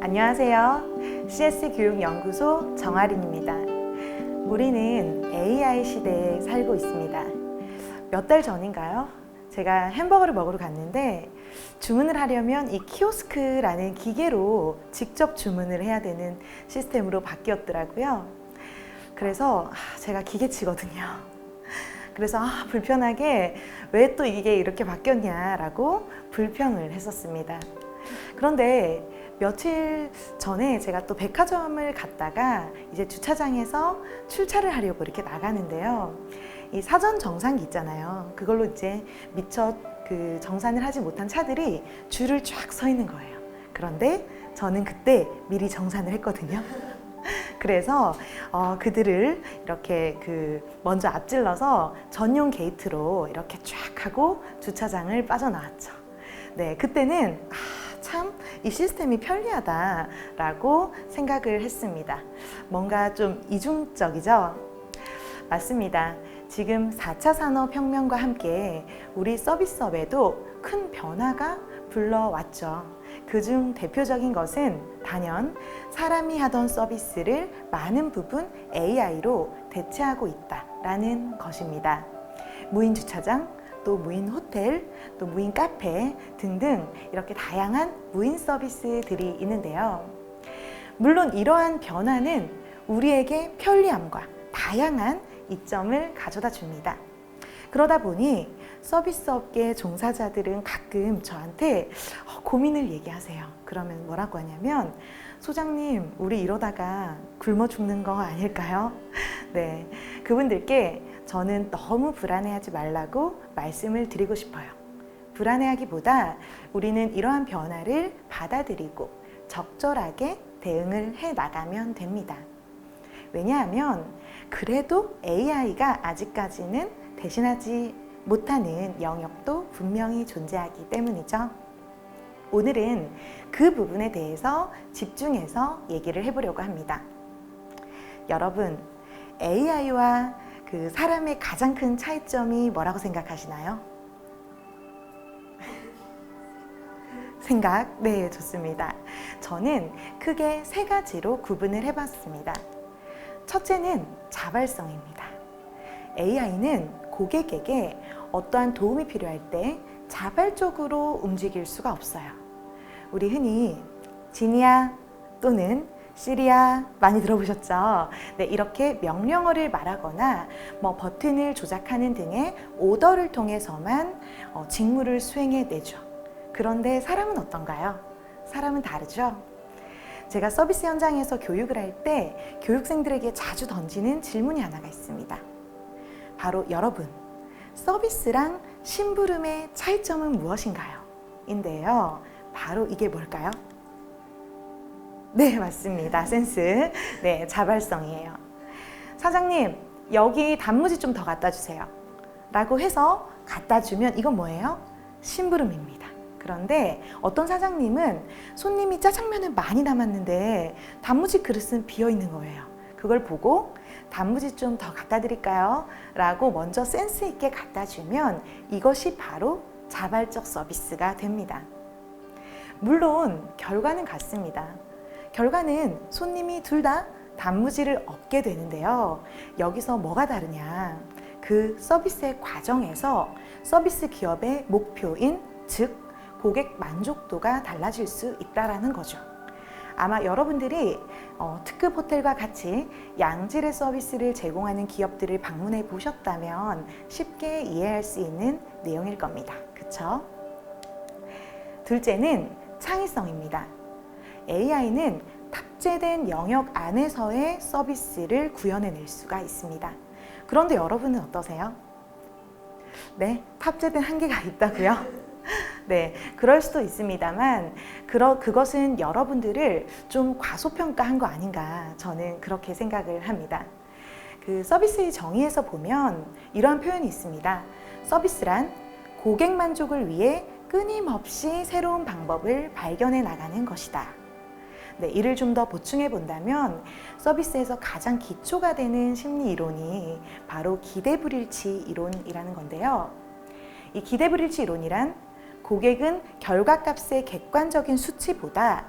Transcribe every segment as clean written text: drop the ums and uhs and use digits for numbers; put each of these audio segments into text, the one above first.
안녕하세요. CS교육연구소 정아린입니다. 우리는 AI 시대에 살고 있습니다. 몇 달 전인가요? 제가 햄버거를 먹으러 갔는데 주문을 하려면 이 키오스크라는 기계로 직접 주문을 해야 되는 시스템으로 바뀌었더라고요. 그래서 제가 기계치거든요. 그래서 불편하게 왜 또 이게 이렇게 바뀌었냐라고 불평을 했었습니다. 그런데 며칠 전에 제가 또 백화점을 갔다가 이제 주차장에서 출차를 하려고 이렇게 나가는데요. 이 사전 정산기 있잖아요. 그걸로 이제 미처 정산을 하지 못한 차들이 줄을 쫙 서 있는 거예요. 그런데 저는 그때 미리 정산을 했거든요. 그래서 그들을 이렇게 먼저 앞질러서 전용 게이트로 이렇게 쫙 하고 주차장을 빠져나왔죠. 네, 그때는 참 이 시스템이 편리하다라고 생각을 했습니다. 뭔가 좀 이중적이죠? 맞습니다. 지금 4차 산업혁명과 함께 우리 서비스업에도 큰 변화가 불러왔죠. 그중 대표적인 것은 단연 사람이 하던 서비스를 많은 부분 AI로 대체하고 있다라는 것입니다. 무인 주차장, 또 무인 호텔, 또 무인 카페 등등 이렇게 다양한 무인 서비스들이 있는데요. 물론 이러한 변화는 우리에게 편리함과 다양한 이점을 가져다 줍니다. 그러다 보니 서비스 업계 종사자들은 가끔 저한테 고민을 얘기하세요. 그러면 뭐라고 하냐면, 소장님, 우리 이러다가 굶어 죽는 거 아닐까요? 네, 그분들께 저는 너무 불안해하지 말라고 말씀을 드리고 싶어요. 불안해하기보다 우리는 이러한 변화를 받아들이고 적절하게 대응을 해 나가면 됩니다. 왜냐하면 그래도 AI가 아직까지는 대신하지 못하는 영역도 분명히 존재하기 때문이죠. 오늘은 그 부분에 대해서 집중해서 얘기를 해보려고 합니다. 여러분, AI와 사람의 가장 큰 차이점이 뭐라고 생각하시나요? 생각? 네, 좋습니다. 저는 크게 세 가지로 구분을 해봤습니다. 첫째는 자발성입니다. AI는 고객에게 어떠한 도움이 필요할 때 자발적으로 움직일 수가 없어요. 우리 흔히 지니야 또는 시리야 많이 들어보셨죠? 네, 이렇게 명령어를 말하거나 버튼을 조작하는 등의 오더를 통해서만 직무를 수행해내죠. 그런데 사람은 어떤가요? 사람은 다르죠? 제가 서비스 현장에서 교육을 할 때 교육생들에게 자주 던지는 질문이 하나가 있습니다. 바로 여러분, 서비스랑 심부름의 차이점은 무엇인가요? 인데요. 바로 이게 뭘까요? 네, 맞습니다. 센스. 네, 자발성이에요. 사장님, 여기 단무지 좀 더 갖다 주세요. 라고 해서 갖다 주면 이건 뭐예요? 심부름입니다. 그런데 어떤 사장님은 손님이 짜장면을 많이 남았는데 단무지 그릇은 비어 있는 거예요. 그걸 보고 단무지 좀 더 갖다 드릴까요? 라고 먼저 센스 있게 갖다 주면 이것이 바로 자발적 서비스가 됩니다. 물론 결과는 같습니다. 결과는 손님이 둘 다 단무지를 얻게 되는데요. 여기서 뭐가 다르냐? 그 서비스의 과정에서 서비스 기업의 목표인 즉 고객 만족도가 달라질 수 있다는 거죠. 아마 여러분들이 특급 호텔과 같이 양질의 서비스를 제공하는 기업들을 방문해 보셨다면 쉽게 이해할 수 있는 내용일 겁니다. 그쵸? 둘째는 창의성입니다. AI는 탑재된 영역 안에서의 서비스를 구현해낼 수가 있습니다. 그런데 여러분은 어떠세요? 네, 탑재된 한계가 있다고요? 네, 그럴 수도 있습니다만 그것은 여러분들을 좀 과소평가한 거 아닌가, 저는 그렇게 생각을 합니다. 서비스의 정의에서 보면 이러한 표현이 있습니다. 서비스란 고객 만족을 위해 끊임없이 새로운 방법을 발견해 나가는 것이다. 네, 이를 좀 더 보충해 본다면 서비스에서 가장 기초가 되는 심리 이론이 바로 기대불일치 이론이라는 건데요. 이 기대불일치 이론이란 고객은 결과값의 객관적인 수치보다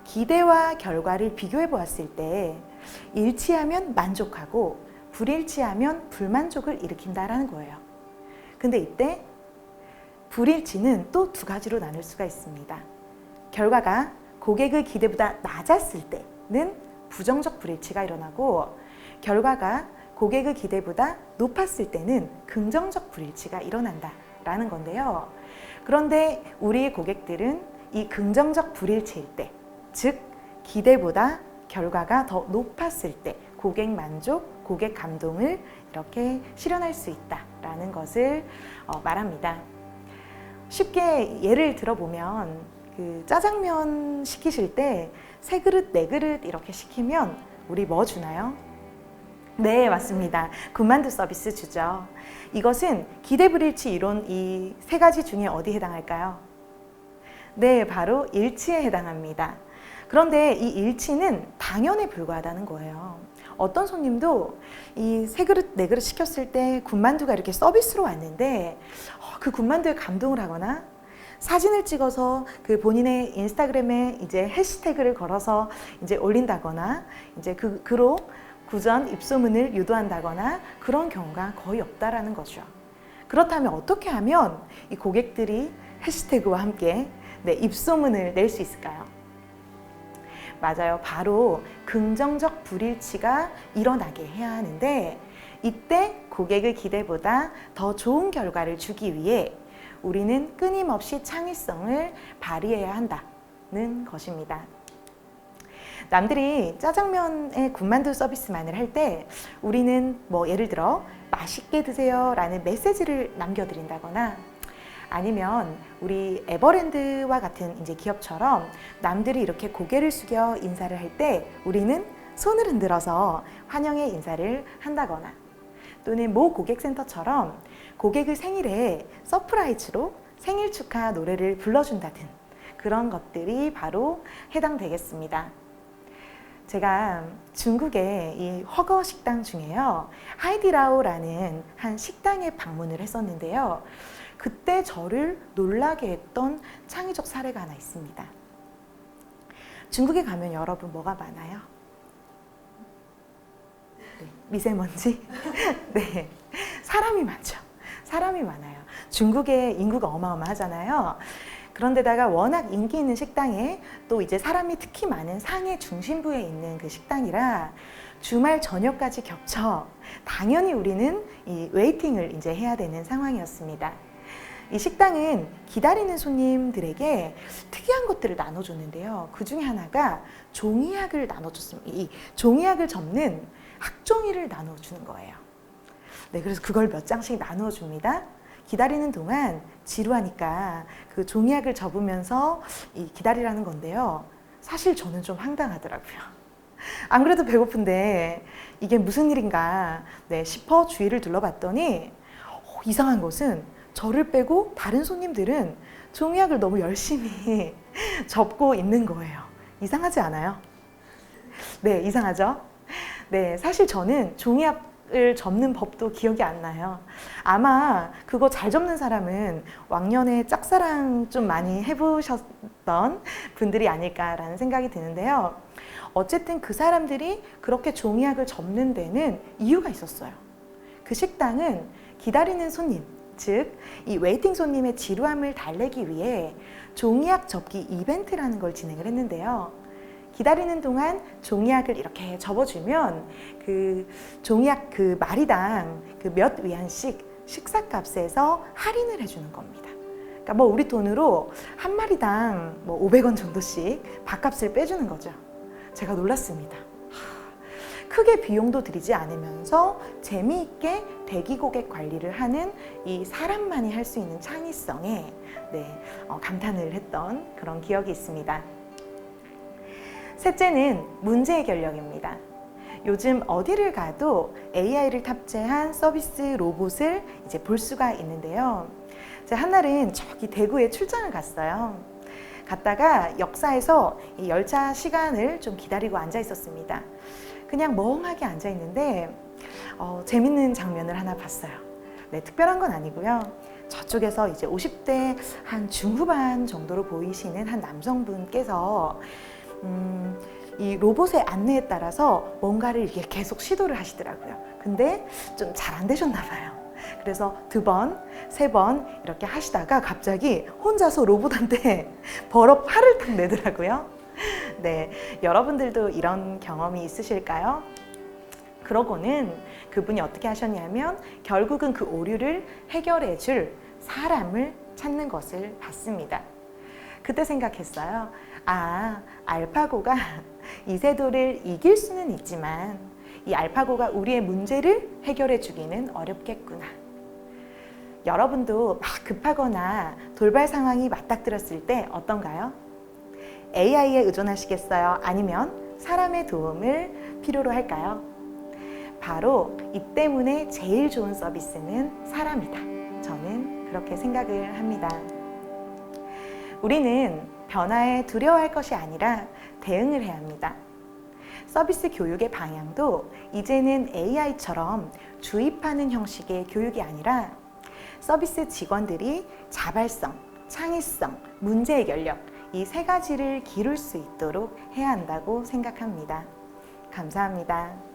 기대와 결과를 비교해 보았을 때 일치하면 만족하고 불일치하면 불만족을 일으킨다라는 거예요. 근데 이때 불일치는 또 두 가지로 나눌 수가 있습니다. 결과가 고객의 기대보다 낮았을 때는 부정적 불일치가 일어나고, 결과가 고객의 기대보다 높았을 때는 긍정적 불일치가 일어난다라는 건데요. 그런데 우리 고객들은 이 긍정적 불일치일 때, 즉 기대보다 결과가 더 높았을 때 고객 만족, 고객 감동을 이렇게 실현할 수 있다라는 것을 말합니다. 쉽게 예를 들어보면 그 짜장면 시키실 때 세 그릇, 네 그릇 이렇게 시키면 우리 뭐 주나요? 네, 맞습니다. 군만두 서비스 주죠. 이것은 기대불일치 이론 이 세 가지 중에 어디에 해당할까요? 네, 바로 일치에 해당합니다. 그런데 이 일치는 당연에 불과하다는 거예요. 어떤 손님도 이 세 그릇, 네 그릇 시켰을 때 군만두가 이렇게 서비스로 왔는데 그 군만두에 감동을 하거나 사진을 찍어서 그 본인의 인스타그램에 이제 해시태그를 걸어서 이제 올린다거나 이제 그로 구전 입소문을 유도한다거나 그런 경우가 거의 없다라는 거죠. 그렇다면 어떻게 하면 이 고객들이 해시태그와 함께 입소문을 낼 수 있을까요? 맞아요. 바로 긍정적 불일치가 일어나게 해야 하는데, 이때 고객의 기대보다 더 좋은 결과를 주기 위해 우리는 끊임없이 창의성을 발휘해야 한다는 것입니다. 남들이 짜장면에 군만두 서비스만을 할 때 우리는 뭐 예를 들어 맛있게 드세요 라는 메시지를 남겨드린다거나, 아니면 우리 에버랜드와 같은 이제 기업처럼 남들이 이렇게 고개를 숙여 인사를 할 때 우리는 손을 흔들어서 환영의 인사를 한다거나, 또는 모 고객센터처럼 고객의 생일에 서프라이즈로 생일 축하 노래를 불러준다든 그런 것들이 바로 해당되겠습니다. 제가 중국의 이 허거 식당 중에요, 하이디라오라는 한 식당에 방문을 했었는데요. 그때 저를 놀라게 했던 창의적 사례가 하나 있습니다. 중국에 가면 여러분 뭐가 많아요? 네, 미세먼지? 네, 사람이 많죠. 사람이 많아요. 중국의 인구가 어마어마하잖아요. 그런데다가 워낙 인기 있는 식당에 또 이제 사람이 특히 많은 상해 중심부에 있는 그 식당이라 주말 저녁까지 겹쳐 당연히 우리는 이 웨이팅을 이제 해야 되는 상황이었습니다. 이 식당은 기다리는 손님들에게 특이한 것들을 나눠줬는데요. 그 중에 하나가 종이학을 나눠줬습니다. 이 종이학을 접는 학종이를 나눠주는 거예요. 네, 그래서 그걸 몇 장씩 나눠줍니다. 기다리는 동안 지루하니까 그 종이학을 접으면서 기다리라는 건데요. 사실 저는 좀 황당하더라고요. 안 그래도 배고픈데 이게 무슨 일인가 싶어 주위를 둘러봤더니 이상한 것은 저를 빼고 다른 손님들은 종이학을 너무 열심히 접고 있는 거예요. 이상하지 않아요? 네, 이상하죠? 네, 사실 저는 종이학을 접는 법도 기억이 안 나요. 아마 그거 잘 접는 사람은 왕년에 짝사랑 좀 많이 해보셨던 분들이 아닐까라는 생각이 드는데요. 어쨌든 그 사람들이 그렇게 종이학을 접는 데는 이유가 있었어요. 그 식당은 기다리는 손님, 즉 이 웨이팅 손님의 지루함을 달래기 위해 종이학 접기 이벤트라는 걸 진행을 했는데요. 기다리는 동안 종이학을 이렇게 접어주면 그 종이학 그 마리당 그 몇 위안씩 식사값에서 할인을 해주는 겁니다. 그러니까 뭐 우리 돈으로 한 마리당 뭐 500원 정도씩 밥값을 빼주는 거죠. 제가 놀랐습니다. 크게 비용도 들이지 않으면서 재미있게 대기 고객 관리를 하는 이 사람만이 할 수 있는 창의성에 감탄을 했던 그런 기억이 있습니다. 셋째는 문제 해결력입니다. 요즘 어디를 가도 AI를 탑재한 서비스 로봇을 이제 볼 수가 있는데요. 제가 한날은 저기 대구에 출장을 갔어요. 갔다가 역사에서 이 열차 시간을 좀 기다리고 앉아 있었습니다. 그냥 멍하게 앉아 있는데 재밌는 장면을 하나 봤어요. 네, 특별한 건 아니고요. 저쪽에서 이제 50대 한 중후반 정도로 보이시는 한 남성분께서 이 로봇의 안내에 따라서 뭔가를 이렇게 계속 시도를 하시더라고요. 근데 좀 잘 안 되셨나 봐요. 그래서 2번, 3번 이렇게 하시다가 갑자기 혼자서 로봇한테 버럭 화를 탁 내더라고요. 네, 여러분들도 이런 경험이 있으실까요? 그러고는 그분이 어떻게 하셨냐면 결국은 그 오류를 해결해 줄 사람을 찾는 것을 봤습니다. 그때 생각했어요. 아, 알파고가 이세돌을 이길 수는 있지만 이 알파고가 우리의 문제를 해결해 주기는 어렵겠구나. 여러분도 막 급하거나 돌발 상황이 맞닥뜨렸을 때 어떤가요? AI에 의존하시겠어요? 아니면 사람의 도움을 필요로 할까요? 바로 이 때문에 제일 좋은 서비스는 사람이다. 저는 그렇게 생각을 합니다. 우리는 변화에 두려워할 것이 아니라 대응을 해야 합니다. 서비스 교육의 방향도 이제는 AI처럼 주입하는 형식의 교육이 아니라 서비스 직원들이 자발성, 창의성, 문제 해결력 이 3가지를 기를 수 있도록 해야 한다고 생각합니다. 감사합니다.